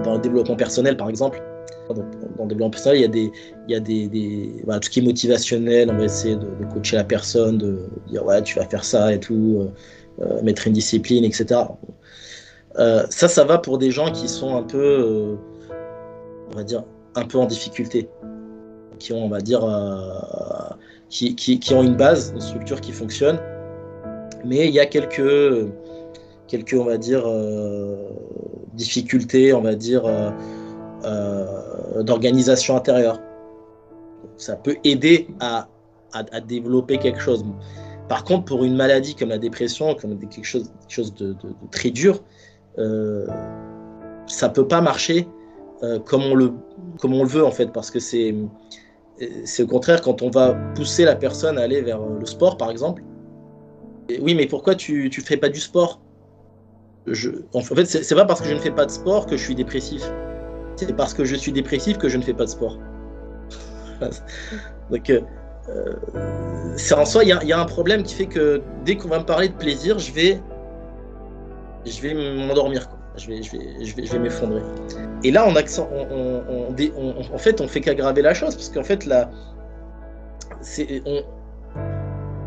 Dans le développement personnel, par exemple, dans le développement personnel, il y a voilà, tout ce qui est motivationnel, on va essayer de coacher la personne, de dire ouais, tu vas faire ça et tout, mettre une discipline, etc. Ça va pour des gens qui sont un peu, on va dire, un peu en difficulté, qui ont, on va dire, qui ont une base, une structure qui fonctionne, mais il y a quelques on va dire, difficultés, on va dire, d'organisation intérieure. Ça peut aider à développer quelque chose. Par contre, pour une maladie comme la dépression, comme quelque chose de très dur, ça peut pas marcher comme on le veut, en fait, parce que c'est au contraire quand on va pousser la personne à aller vers le sport, par exemple. Et oui, mais pourquoi tu fais pas du sport? En fait, c'est pas parce que je ne fais pas de sport que je suis dépressif. C'est parce que je suis dépressif que je ne fais pas de sport. Donc, c'est en soi, il y a un problème qui fait que dès qu'on va me parler de plaisir, je vais m'endormir, quoi. Je vais m'effondrer. Et là, en fait, on fait qu'aggraver la chose, parce qu'en fait, là,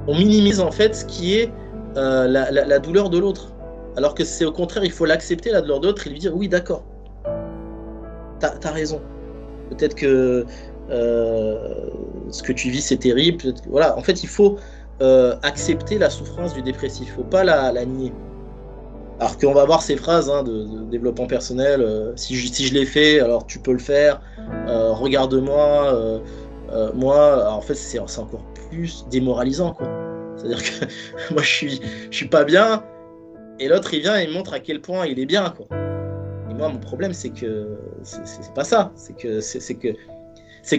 on minimise en fait ce qui est la douleur de l'autre. Alors que c'est au contraire, il faut l'accepter, la douleur de l'autre, et lui dire oui, d'accord, t'as raison. Peut-être que ce que tu vis, c'est terrible. Voilà. En fait, il faut accepter la souffrance du dépressif. Il ne faut pas la nier. Alors qu'on va voir ces phrases de développement personnel. Si je l'ai fait, alors tu peux le faire. Regarde-moi. Moi, en fait, c'est encore plus démoralisant, quoi. C'est-à-dire que moi, je suis pas bien, et l'autre, il vient et il montre à quel point il est bien, quoi. Et moi, mon problème, c'est que c'est pas ça. C'est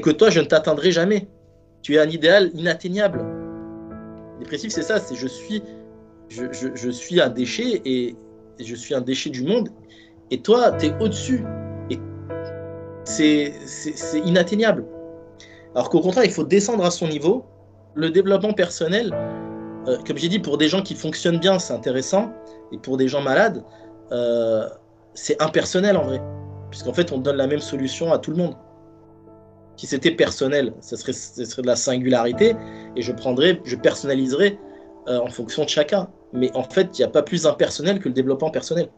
que toi, je ne t'atteindrai jamais. Tu es un idéal inatteignable. Dépressif, c'est ça. C'est je suis un déchet, et je suis un déchet du monde. Et toi, tu es au-dessus. Et c'est inatteignable. Alors qu'au contraire, il faut descendre à son niveau. Le développement personnel, comme j'ai dit, pour des gens qui fonctionnent bien, c'est intéressant. Et pour des gens malades, c'est impersonnel en vrai. Puisqu'en fait, on donne la même solution à tout le monde. Si c'était personnel, ce serait de la singularité, et je personnaliserais en fonction de chacun. Mais en fait, il n'y a pas plus impersonnel que le développement personnel.